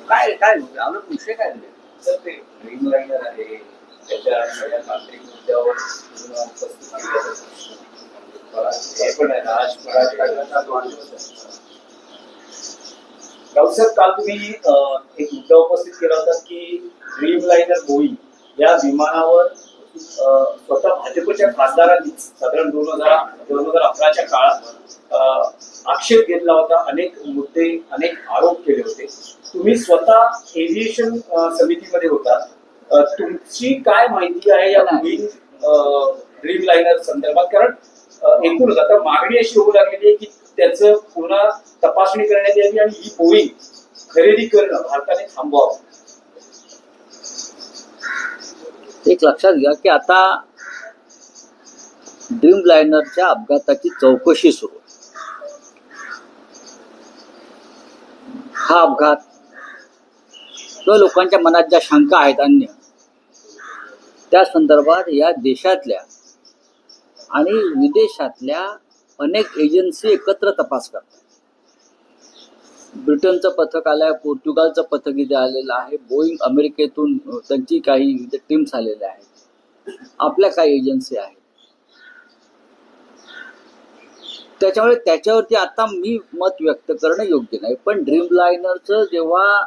काय काय आपला विषय काय तर ते ड्रीम लाईनर आहे त्याच्या सगळ्या तांत्रिक मुद्द्यावर हे पण आहे रावसाहेब, काल तुम्ही एक मुद्दा उपस्थित केला होता की ड्रीम लाईनर बोईंग या विमानावर स्वतः भाजपच्या खासदारांनी साधारण 2011च्या काळात आक्षेप घेतला होता, अनेक मुद्दे अनेक आरोप केले होते. तुम्ही स्वतः एव्हिएशन समितीमध्ये होता, तुमची काय माहिती आहे या बोईंग ड्रीम लाईनर संदर्भात? कारण एकूणच आता मागणी अशी होऊ लागलेली आहे की त्याचं पुन्हा तपासणी करण्यात यावी आणि ही बोईंग खरेदी करणं भारताने थांबवावं. एक लक्षात घ्या की आता ड्रीम लायनरच्या अपघाताची चौकशी सुरू. हा अपघात किंवा लोकांच्या मनात ज्या शंका आहेत अन्य त्या संदर्भात या देशातल्या आणि विदेशातल्या अनेक एजन्सी एकत्र तपास करतात. ब्रिटनचं पथक आलंय, पोर्तुगालचं पथक इथे आलेलं आहे, बोईंग अमेरिकेतून त्यांची काही टीम्स आलेल्या आहेत, आपल्या काही एजन्सी आहेत. त्याच्यामुळे त्याच्यावरती आता मी मत व्यक्त करणं योग्य नाही. पण ड्रीम लायनरचं जेव्हा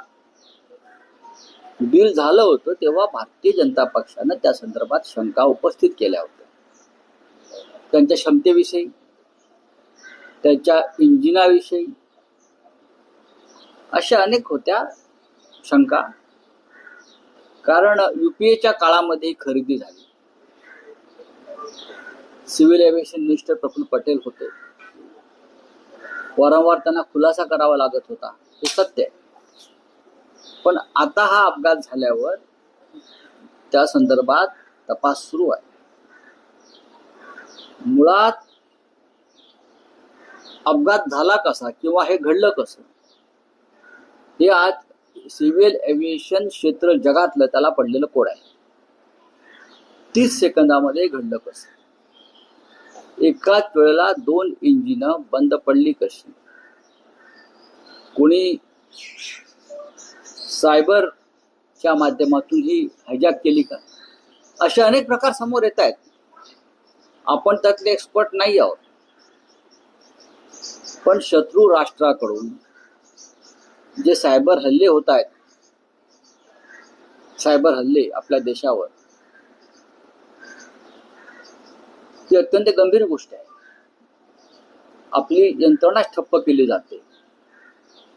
डील झालं होतं तेव्हा भारतीय जनता पक्षानं त्या संदर्भात शंका उपस्थित केल्या होत्या. त्यांच्या क्षमतेविषयी, त्यांच्या इंजिनाविषयी अशा अनेक होत्या शंका. कारण युपीएच्या काळामध्ये खरेदी झाली. Civil aviation minister Praful Patel होते. वारंवार त्यांना खुलासा करावा लागत होता, हे सत्य आहे. पण आता हा अपघात झाल्यावर त्या संदर्भात तपास सुरू आहे. मुळात अपघात झाला कसा किंवा हे घडलं कसं, हे आज सिव्हिल एव्हिएशन क्षेत्र जगातलं त्याला पडलेलं कोड आहे. 30 सेकंदामध्ये घडलं कसं, एकाच वेळेला 2 इंजिन बंद पडली कशी, कोणी सायबरच्या माध्यमातून ही हायजॅक केली का, असे अनेक प्रकार समोर येत आहेत. आपण त्यातले एक्सपर्ट नाही आहोत. पण शत्रू राष्ट्राकडून जे सायबर हल्ले होत आहेत, सायबर हल्ले आपल्या देशावर, ती अत्यंत गंभीर गोष्ट आहे. आपली यंत्रणा ठप्प केली जाते,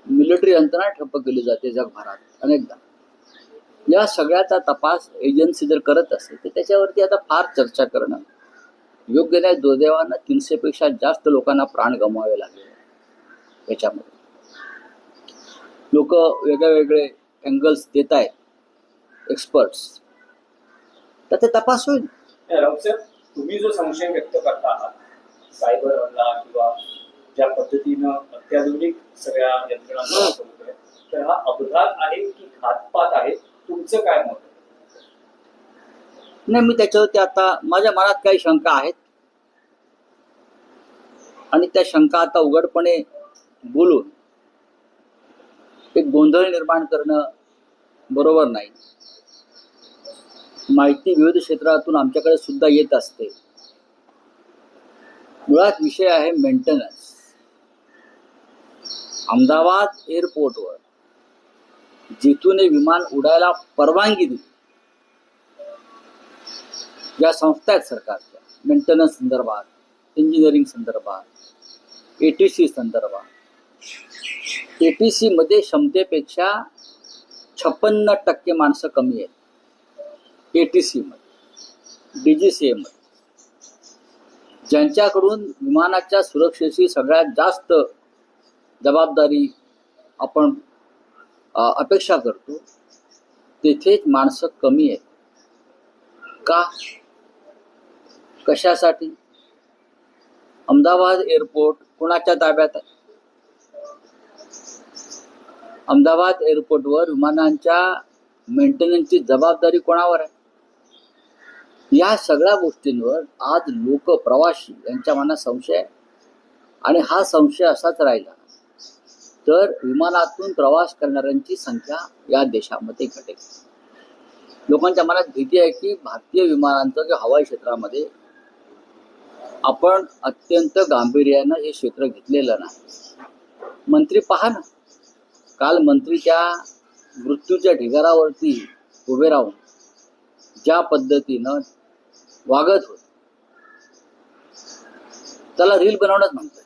मिलिटरी यंत्रणा ठप्प केली जाते जगभरात अनेकदा. या सगळ्याचा तपास एजन्सी जर करत असेल तर त्याच्यावरती आता फार चर्चा करणं योग्य नाही. दुर्दैवानं 300 पेक्षा जास्त लोकांना प्राण गमवावे लागले याच्यामध्ये. लोक वेगळे वेगळे अँगल्स देत आहेत, एक्सपर्ट्स, तर ते तपास होईल. रावसाहेब, तुम्ही जो संशय व्यक्त करता आहात सायबर हल्ला किंवा ज्या पद्धतीनं अत्याधुनिक सगळ्या यंत्रणा, तर हा अपघात आहे की घातपात आहे, तुमचं काय मत? नाही, मी त्याच्यावरती आता माझ्या मनात काही शंका आहेत आणि त्या शंका आता उघडपणे बोलून एक गोंधळ निर्माण करणं बरोबर नाही. माहिती विविध क्षेत्रातून आमच्याकडे सुद्धा येत असते. मुळात विषय आहे मेंटेनन्स. अहमदाबाद एअरपोर्टवर जिथून हे विमान उडायला परवानगी दिली, ज्या संस्था आहेत सरकारच्या मेंटेनन्स संदर्भात, इंजिनिअरिंग संदर्भात, ATC संदर्भात, ATC मध्ये क्षमतेपेक्षा 56% माणसं कमी आहेत. ATC मध्ये, DGCA मध्ये, ज्यांच्याकडून विमानाच्या सुरक्षेची सगळ्यात जास्त जबाबदारी आपण अपेक्षा करतो, तेथेच माणसं कमी आहेत. का? कशासाठी? अहमदाबाद एअरपोर्ट कोणाच्या ताब्यात आहे? अहमदाबाद एअरपोर्टवर विमानांच्या मेंटेनन्सची जबाबदारी कोणावर आहे? या सगळ्या गोष्टींवर आज लोक, प्रवासी यांच्या मनात संशय आहे. आणि हा संशय असाच राहिला तर विमानातून प्रवास करणाऱ्यांची संख्या या देशामध्ये घटेल. लोकांच्या मनात भीती आहे की भारतीय विमानांचं किंवा हवाई क्षेत्रामध्ये आपण अत्यंत गांभीर्यानं हे क्षेत्र घेतलेलं नाही. मंत्री पहा ना, काल मंत्री त्या मृत्यूच्या ढिगारावरती उभे राहून ज्या पद्धतीनं वागत होते, त्याला रील बनवणंच म्हणतात.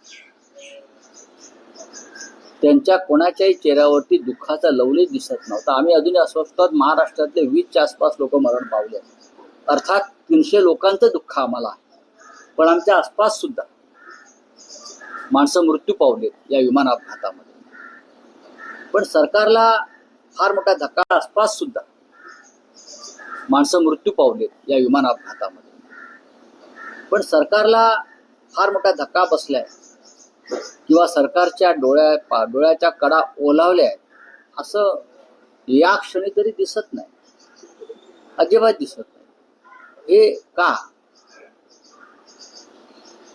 त्यांच्या कोणाच्याही चेहऱ्यावरती दुःखाचा लवलेच दिसत नव्हता. आम्ही अजूनही अस्वस्थ आहोत. महाराष्ट्रातले 20च्या आसपास लोक मरण पावले, अर्थात 300 लोकांचं दुःख आम्हाला आहे, पण आमच्या आसपास सुद्धा माणसं मृत्यू पावलेत या विमान अपघातामध्ये. पण सरकारला फार मोठा धक्का, आसपास सुद्धा माणसं मृत्यू पावलेत या विमान अपघातामध्ये. पण सरकारला फार मोठा धक्का बसलाय किंवा सरकारच्या डोळ्याच्या कडा ओलावल्या आहेत असं या क्षणी तरी दिसत नाही, अजिबात दिसत नाही. हे का?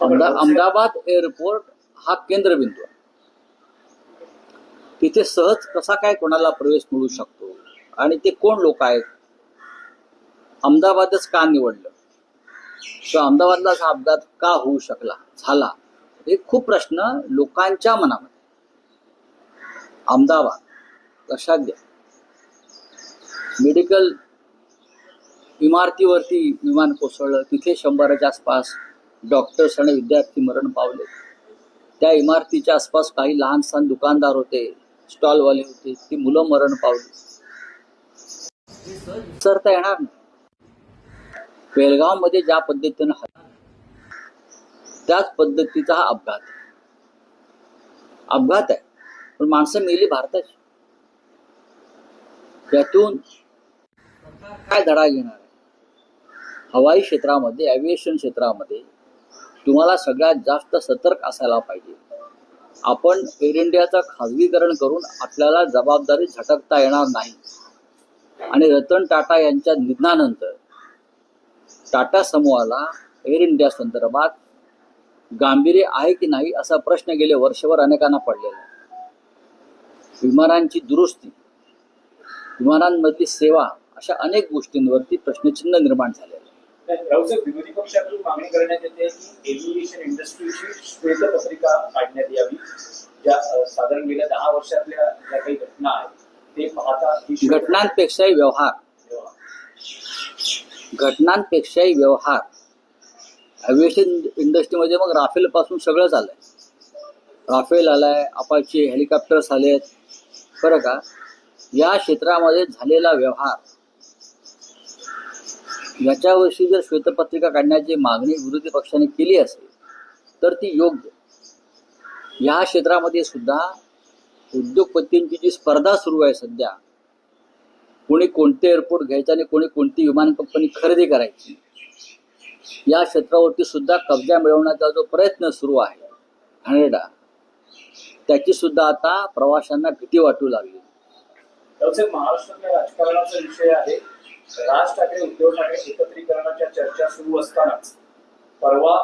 अहमदाबाद एअरपोर्ट हा केंद्रबिंदू आहे. तिथे सहज कसा काय कोणाला प्रवेश मिळू शकतो आणि ते कोण लोक आहेत? अहमदाबादच का निवडलं किंवा अहमदाबादला हा अपघात का होऊ झाला, हे खूप प्रश्न लोकांच्या मनामध्ये. अहमदाबाद लक्षात घ्या, मेडिकल इमारतीवरती विमान कोसळलं, तिथे 100च्या आसपास डॉक्टर्स आणि विद्यार्थी मरण पावले. त्या इमारतीच्या आसपास काही लहान सहान दुकानदार होते, स्टॉलवाले होते, ती मुलं मरण पावली. विसरता येणार नाही. बेळगाव मध्ये ज्या पद्धतीनं त्याच पद्धतीचा हा अपघात आहे. पण माणसं मेली भारताची. त्यातून काय धडा घेणार आहे? हवाई क्षेत्रामध्ये, एव्हिएशन क्षेत्रामध्ये तुम्हाला सगळ्यात जास्त सतर्क असायला पाहिजे. आपण एअर इंडियाचं खाजगीकरण करून आपल्याला जबाबदारी झटकता येणार नाही. आणि रतन टाटा यांच्या निधनानंतर टाटा समूहाला एअर इंडिया संदर्भात गांभीर्य आहे की नाही असा प्रश्न गेले वर्षभर अनेकांना पडलेला आहे. विमानांची दुरुस्ती, विमानांमधली सेवा, अशा अनेक गोष्टींवरती प्रश्नचिन्ह निर्माण झालेलं आहे. विरोधी पक्षाकडून मागणी करण्यात येते की एव्हिएशन इंडस्ट्रीची श्वेतपत्रिका काढण्यात यावी. ज्या साधारण गेल्या 10 वर्षातल्या ज्या काही घटना आहेत ते पाहता, घटनांपेक्षाही व्यवहार एव्हिएशन इंडस्ट्रीमध्ये मग राफेल पासून सगळं झालंय. राफेल आलाय, अपाचे हेलिकॉप्टर्स आलेत, बरं का. या क्षेत्रामध्ये झालेला व्यवहार, याच्यावर्षी जर श्वेतपत्रिका काढण्याची मागणी विरोधी पक्षाने केली असेल तर ती योग्य. या क्षेत्रामध्ये सुद्धा उद्योगपतींची जी स्पर्धा सुरू आहे सध्या, कोणी कोणते एअरपोर्ट घ्यायचं आणि कोणी कोणती विमान कंपनी खरेदी करायची, या क्षेत्रावरती सुद्धा कब्जा मिळवण्याचा जो प्रयत्न सुरू आहे घाणेरडा, त्याची सुद्धा आता प्रवाशांना भीती वाटू लागली. महाराष्ट्रातल्या राजकारणाचा विषय आहे. राज ठाकरे, उद्धव ठाकरे एकत्रीकरणाच्या चर्चा सुरू असतानाच परवा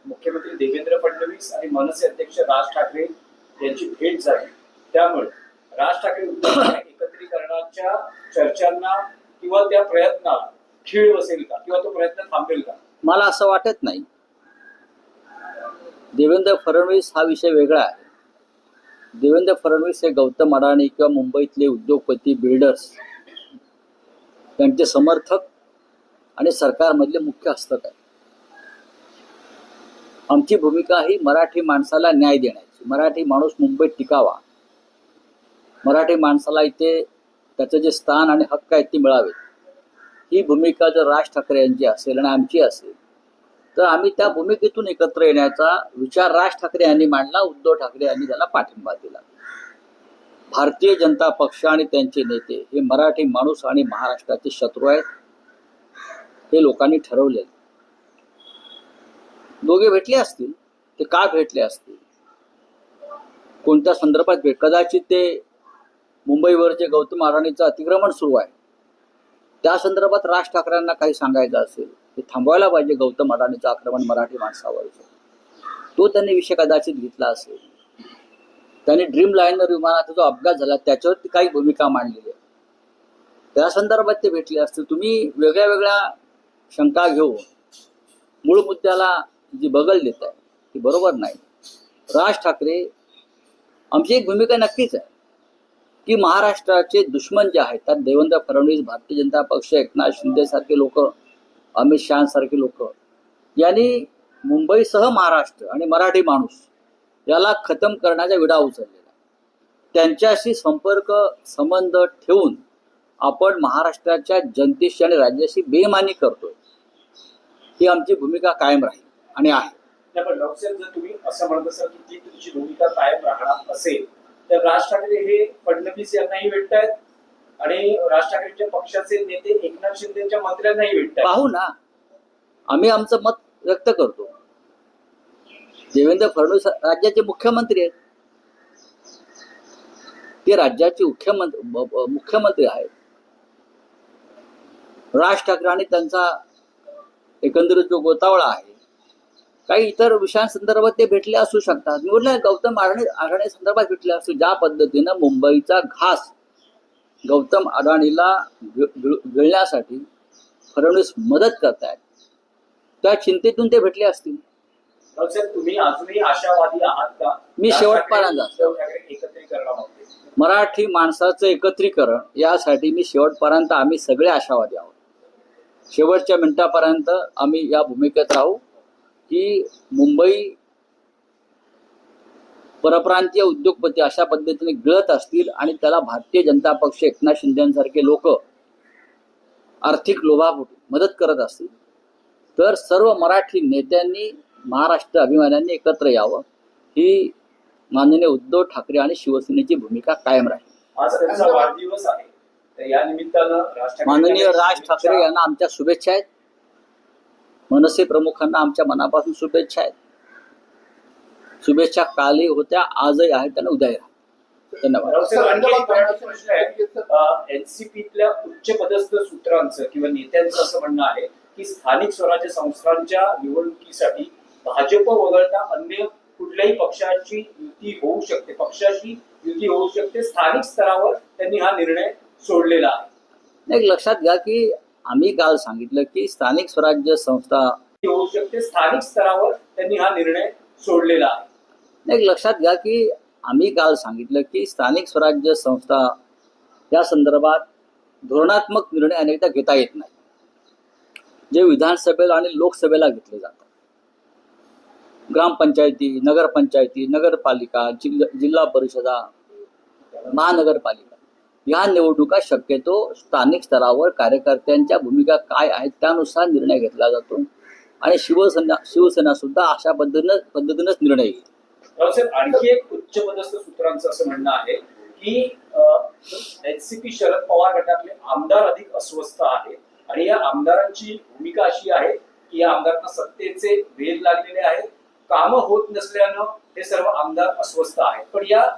मुख्यमंत्री देवेंद्र फडणवीस आणि मनसे अध्यक्ष राज ठाकरे यांची भेट झाली. त्यामुळे राज ठाकरे उद्धव ठाकरे एकत्रीकरणाच्या चर्चांना किंवा त्या प्रयत्नाला खीळ बसेल का किंवा तो प्रयत्न थांबेल का? मला असं वाटत नाही. देवेंद्र फडणवीस हा विषय वेगळा आहे. देवेंद्र फडणवीस हे गौतम अडाणी किंवा मुंबईतले उद्योगपती बिल्डर्स यांचे समर्थक आणि सरकारमधले मुख्य हस्तक आहे. आमची भूमिका ही मराठी माणसाला न्याय देण्याची, मराठी माणूस मुंबईत टिकावा, मराठी माणसाला इथे त्याचं जे स्थान आणि हक्क आहेत ते मिळावे, ही भूमिका जर राज ठाकरे यांची असेल आणि आमची असेल तर आम्ही त्या भूमिकेतून एकत्र येण्याचा विचार राज ठाकरे यांनी मांडला, उद्धव ठाकरे यांनी त्याला पाठिंबा दिला. भारतीय जनता पक्ष आणि त्यांचे नेते हे मराठी माणूस आणि महाराष्ट्राचे शत्रू आहेत, हे लोकांनी ठरवले. दोघे भेटले असतील, ते का भेटले असतील, कोणत्या संदर्भात कदाचित ते मुंबईवर जे गौतम अडाणीचं अतिक्रमण सुरू आहे त्या संदर्भात राज ठाकरेंना काही सांगायचं असेल, ते थांबवायला पाहिजे गौतम अडाणीचं आक्रमण मराठी माणसावर, तो त्यांनी विषय कदाचित घेतला असेल. त्यांनी ड्रीम लाईनर विमानाचा जो अपघात झाला त्याच्यावरती काही भूमिका मांडलेली आहे, त्या संदर्भात ते भेटले असतील. तुम्ही वेगळ्या वेगळ्या शंका घेऊन मूळ मुद्द्याला जी बगल देत आहे ती बरोबर नाही. राज ठाकरे, आमची एक भूमिका नक्कीच आहे की महाराष्ट्राचे दुश्मन जे आहेत त्यात देवेंद्र फडणवीस, भारतीय जनता पक्ष, एकनाथ शिंदे सारखे लोक, अमित शहा सारखे लोक यांनी मुंबईसह महाराष्ट्र आणि मराठी माणूस याला खतम करण्याचा विडा उचललेला. त्यांच्याशी संपर्क संबंध ठेवून आपण महाराष्ट्राच्या जनतेशी आणि राज्याशी बेईमानी करतोय, ही आमची भूमिका कायम राहील आणि आहे. पण डॉक्टर, जर तुम्ही असं म्हणत असाल की ती तुमची भूमिका कायम राहणार असेल तर राज ठाकरे हे फडणवीस यांनाही भेटतायत आणि राज ठाकरेंच्या पक्षाचे नेते एकनाथ शिंदेच्या मंत्र्यांनाही भेटतायत. पाहू ना, आम्ही आमचं मत व्यक्त करतो. देवेंद्र फडणवीस राज्याचे मुख्यमंत्री आहेत, ते राज्याचे मुख्यमंत्री आहेत. राज ठाकरे आणि त्यांचा एकंदरीत जो गोतावळा आहे, काही इतर विषयांसंदर्भात ते भेटले असू शकतात. मी म्हटलं गौतम अडाणी संदर्भात भेटले असू. ज्या पद्धतीनं मुंबईचा घास गौतम अडाणीला गिळण्यासाठी फडणवीस मदत करतायत, त्या चिंतेतून ते भेटले असतील. तुम्ही अजूनही आशावादी आहात का? मी शेवटपर्यंत एकत्रीकरणामध्ये मराठी माणसाचं एकत्रीकरण यासाठी मी शेवटपर्यंत आम्ही सगळे आशावादी आहोत. शेवटच्या मिनिटापर्यंत आम्ही या भूमिकेत राहू की मुंबई परप्रांतीय उद्योगपती अशा पद्धतीने गिळत असतील आणि त्याला भारतीय जनता पक्ष, एकनाथ शिंदेसारखे लोक आर्थिक लोभापोटी मदत करत असतील तर सर्व मराठी नेत्यांनी, महाराष्ट्र अभिमान्यांनी एकत्र यावं, ही माननीय उद्धव ठाकरे आणि शिवसेनेची भूमिका कायम राहील. आज त्यांचा वाढदिवस आहे, तर या निमित्तानं माननीय राज ठाकरे यांना आमच्या शुभेच्छा आहेत. मनसे प्रमुखांना आमच्या मनापासून शुभेच्छा आहेत. शुभेच्छा कालही होत्या, आजही आहेत आणि उद्याही राहतील. धन्यवाद. एनसीपीतल्या उच्च पदस्थ सूत्रांचं किंवा नेत्यांचं असं म्हणणं आहे की स्थानिक स्वराज्य संस्थांच्या निवडणुकीसाठी भाजप वगळता अन्य कुठल्याही पक्षाची युती होऊ शकते, पक्षाची युती होऊ शकते. स्थानिक स्तरावर त्यांनी हा निर्णय सोडलेला आहे. एक लक्षात घ्या की आम्ही काल सांगितलं की स्थानिक स्वराज्य संस्था होऊ शकते, स्थानिक स्तरावर त्यांनी हा निर्णय सोडलेला आहे. एक लक्षात घ्या की आम्ही काल सांगितलं की स्थानिक स्वराज्य संस्था या संदर्भात धोरणात्मक निर्णय अनेकदा घेता येत नाही, जे विधानसभेला आणि लोकसभेला घेतले जातात. ग्रामपंचायती, नगरपंचायती, नगरपालिका, जिल्हा परिषदा, महानगरपालिका या निवडणुका शक्यतो स्थानिक स्तरावर कार्यकर्त्यांच्या भूमिका काय आहेत त्यानुसार निर्णय घेतला जातो आणि शिवसेना सुद्धा अशा पद्धतीनंच निर्णय घेईल. आणखी एक उच्च पदस्थ सूत्रांचं असं म्हणणं आहे की एनसीपी शरद पवार गटातले आमदार अधिक अस्वस्थ आहेत आणि या आमदारांची भूमिका अशी आहे की या आमदारांना सत्तेचे वेध लागलेले आहेत, कामं होत नसल्यानं हे सर्व आमदार अस्वस्थ आहेत. पण या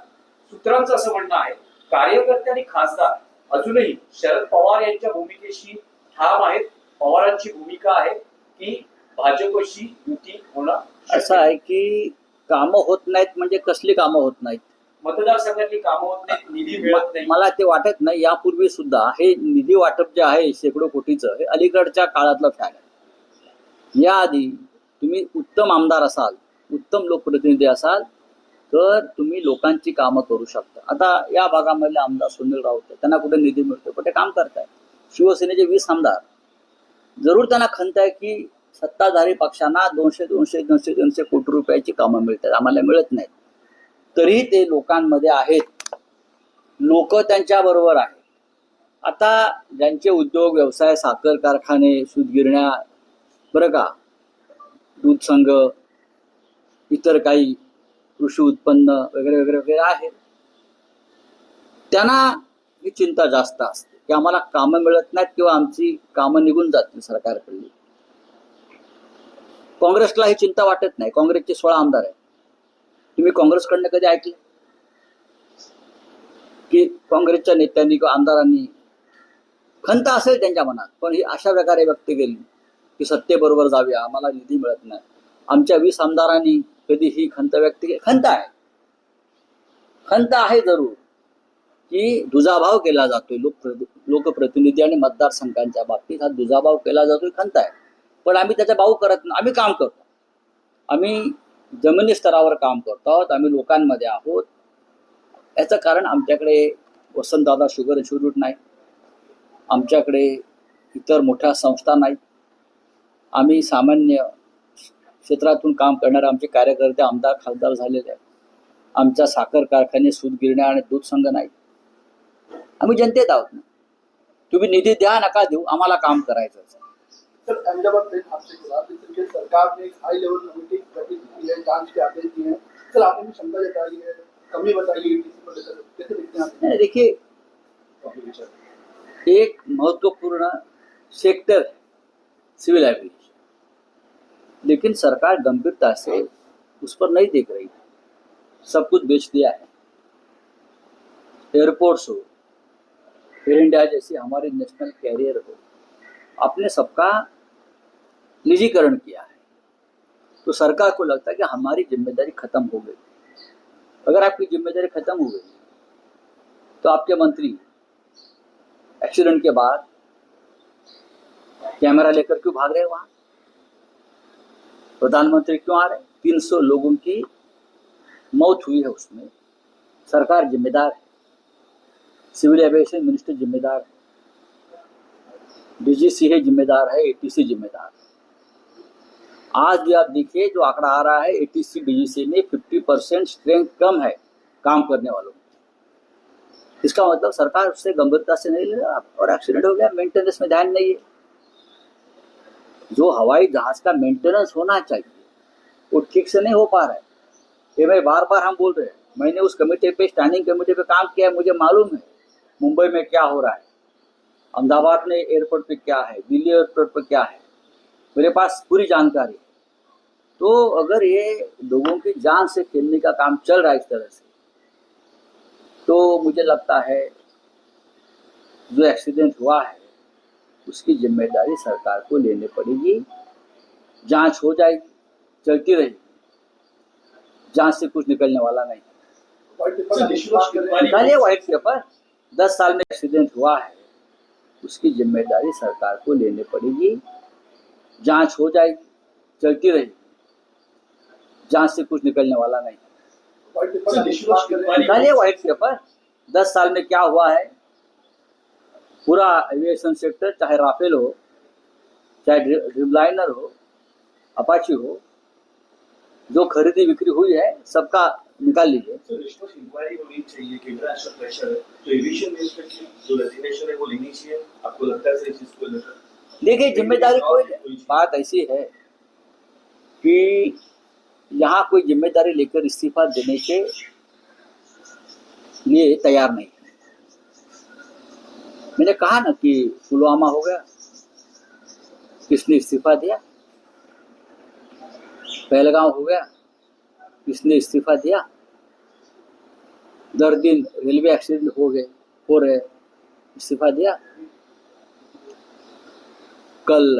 सूत्रांचं असं म्हणणं आहे कार्यकर्ते आणि खासदार अजूनही शरद पवार यांच्या भूमिकेशी ठाम आहेत. पवारांची भूमिका आहे की भाजपशी युती होणं. असं आहे की कामं होत नाहीत म्हणजे कसली कामं होत नाहीत? मतदारसंघातली कामं होत नाहीत, निधी मिळत नाही. मला ते वाटत नाही. यापूर्वी सुद्धा हे निधी वाटप जे आहे शेकडो कोटीचं, हे अलीकडच्या काळातलं फॅड आहे. याआधी तुम्ही उत्तम आमदार असाल, उत्तम लोकप्रतिनिधी असाल तर तुम्ही लोकांची कामं करू शकता. आता या भागामधले आमदार सुनील राऊत आहेत, त्यांना कुठे निधी मिळतो पण ते काम करताय. शिवसेनेचे 20 आमदार, जरूर त्यांना खंत आहे की सत्ताधारी पक्षांना 200 कोटी रुपयाची कामं मिळतात, आम्हाला मिळत नाहीत. तरी ते लोकांमध्ये आहेत, लोक त्यांच्या बरोबर आहेत. आता ज्यांचे उद्योग व्यवसाय, साखर कारखाने, सूतगिरण्या, बरं का, दूध संघ, इतर काही कृषी उत्पन्न वगैरे वगैरे वगैरे आहेत, त्यांना ही चिंता जास्त असते की आम्हाला कामं मिळत नाहीत किंवा आमची कामं निघून जातील सरकारकडली. काँग्रेसला ही चिंता वाटत नाही. काँग्रेसचे 16 आमदार आहेत. तुम्ही काँग्रेसकडनं कधी ऐकले की काँग्रेसच्या नेत्यांनी किंवा आमदारांनी, खंत असेल त्यांच्या मनात, पण ही अशा प्रकारे व्यक्त केली की सत्तेबरोबर जाऊया, आम्हाला निधी मिळत नाही. आमच्या 20 आमदारांनी कधी ही खंत व्यक्त केली? खंत आहे जरूर की दुजाभाव केला जातोय लोकप्रतिनिधी आणि मतदारसंघांच्या बाबतीत. हा दुजाभाव केला जातोय, खंत आहे. पण आम्ही त्याचा भाव करत नाही. आम्ही काम करतो, आम्ही जमिनी स्तरावर काम करतो आहोत, आम्ही लोकांमध्ये आहोत. याचं कारण आमच्याकडे वसंतदादा शुगर इन्स्टिट्यूट नाही, आमच्याकडे इतर मोठ्या संस्था नाहीत, आम्ही सामान्य क्षेत्रातून काम करणारे आमचे कार्यकर्ते आमदार खासदार झालेले आहेत, आमच्या साखर कारखाने, सूतगिरण्या आणि दूध संघ नाहीत. आम्ही जनतेत आहोत ना. तुम्ही निधी द्या नका देऊ, आम्हाला काम करायचं. सर, अहमदाबाद प्रेस हादसे के बाद जिस तरीके से सरकार ने एक हाई लेवल कमेटी गठित की है, जांच के आदेश दिए हैं, सर आपने भी क्षमता जताई है, कमी बताई है किसी को लेकर, कैसे देखते हैं आप? देखिए, एक महत्वपूर्ण सेक्टर है सिविल एविएशन, लेकिन सरकार गंभीरता से उस पर नहीं देख रही. सब कुछ बेच दिया है. एयरपोर्ट्स हो, एयर इंडिया जैसी हमारी नेशनल कैरियर हो, आपने सबका निजीकरण किया है. तो सरकार को लगता है कि हमारी जिम्मेदारी खत्म हो गई. अगर आपकी जिम्मेदारी खत्म हो गई तो आपके मंत्री एक्सीडेंट के बाद कैमरा लेकर क्यों भाग रहे वहां? प्रधानमंत्री क्यों आ रहे? 300 लोगों की मौत हुई है, उसमें सरकार जिम्मेदार है, सिविल एविएशन मिनिस्टर जिम्मेदार है, डीजीसी है जिम्मेदार है, एटीसी जिम्मेदार है. आज भी आप देखिए जो आंकड़ा आ रहा है, एटीसी डीजीसी में 50% स्ट्रेंथ कम है काम करने वालों की. इसका मतलब सरकार उससे गंभीरता से नहीं ले रहा, और एक्सीडेंट हो गया, मेंटेनेंस में ध्यान नहीं है. जो हवाई जहाज का मेंटेनेंस होना चाहिए वो ठीक से नहीं हो पा रहा है. ये मैं बार बार हम बोल रहे हैं. मैंने उस कमेटी पे, स्टैंडिंग कमेटी पे काम किया है, मुझे मालूम है मुंबई में क्या हो रहा है, अहमदाबाद में एयरपोर्ट पे क्या है, दिल्ली एयरपोर्ट पे क्या है, मेरे पास पूरी जानकारी. तो अगर ये लोगों की जान से खेलने का काम चल रहा है इस तरह से, तो मुझे लगता है जो एक्सीडेंट हुआ है उसकी जिम्मेदारी सरकार को लेनी पड़ेगी. जांच हो जाएगी, चलती रहेगी, जांच से कुछ निकलने वाला नहीं. निकालिए व्हाइट पेपर. 10 साल में एक्सीडेंट हुआ है, उसकी जिम्मेदारी सरकार को लेनी पड़ेगी. जांच हो जाएगी, चलती रहेगी, जांच से कुछ निकलने वाला नहीं. निकालिए व्हाइट पेपर. 10 साल में क्या हुआ है, पूरा एविएशन सेक्टर, चाहे राफेल हो, चाहे ड्रीमलाइनर हो, अपाची हो, जो खरीदी बिक्री हुई है सबका निकाल लीजिए. इंक्वायरी होनी चाहिए कि इंटरनेशनल प्रेशर है तो एविएशन मिनिस्टर की जो रेजिग्नेशन है वो लेनी चाहिए. आपको लगता है इस चीज को लेकर? देखिए, जिम्मेदारी कोई, बात ऐसी है कि यहाँ कोई जिम्मेदारी लेकर इस्तीफा देने के लिए तैयार नहीं. मैंने कहा ना कि पुलवामा हो गया, किसने इस्तीफा दिया? पहलगांव हो गया, किसने इस्तीफा दिया? दर दिन रेलवे एक्सीडेंट हो रहे, इस्तीफा दिया? कल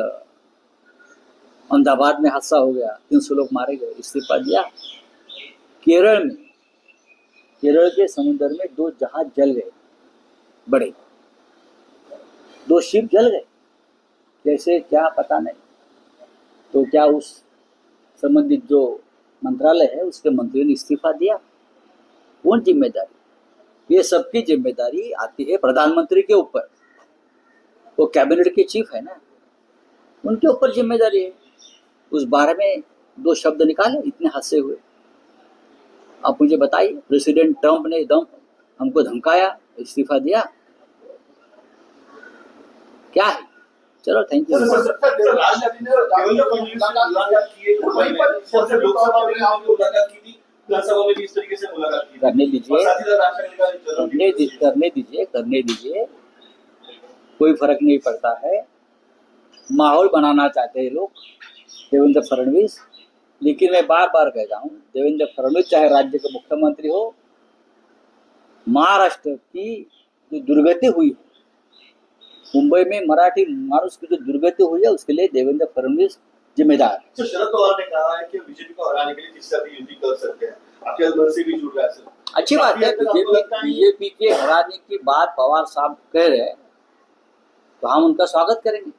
अहमदाबाद में हादसा हो गया, 300 लोग मारे गए, इस्तीफा दिया? केरल में, केरल के समुद्र में 2 जहाज जल गए, बड़े 2 शिप जल गए. कैसे, क्या पता नहीं. तो क्या उस संबंधित जो मंत्रालय है उसके मंत्री ने इस्तीफा दिया? कौन जिम्मेदारी? ये सबकी जिम्मेदारी आती है प्रधानमंत्री के ऊपर। वो कैबिनेट के चीफ है ना, उनके ऊपर जिम्मेदारी है। उस बारे में 2 शब्द निकाले, इतने हादसे हुए। आप मुझे बताइए, प्रेसिडेंट ट्रंप ने एकदम हमको धमकाया, इस्तीफा दिया, क्या है? चलो thank you. Sir, Devendra Fadnavis ने मुलाकात की है, वहीं पर लोकसभा में आपने मुलाकात की थी, विधानसभा में भी इस तरीके से मुलाकात की थी। करने दीजिए, और साथ ही साथ राष्ट्र का करने दीजिए, कोई फर्क नहीं पड़ता है। माहौल बनाना चाहते हैं लोग, देवेंद्र फडणवीस। लेकिन मैं बार बार कहता हूँ, देवेंद्र फडणवीस चाहे राज्य के मुख्यमंत्री हो, महाराष्ट्र की जो दुर्गति हुई है, मुंबई में मराठी मानुष की जो दुर्गति हुई है, उसके लिए देवेंद्र फडणवीस जिम्मेदार है। सर, शरद पवार ने कहा है कि बीजेपी को हराने के लिए जिससे भी युति कर सकते हैं। आपके मन से भी जुड़ रहा है सर। अच्छी बात है, बीजेपी के हराने की बात पवार साहब कह रहे हैं, तो हम उनका स्वागत करेंगे।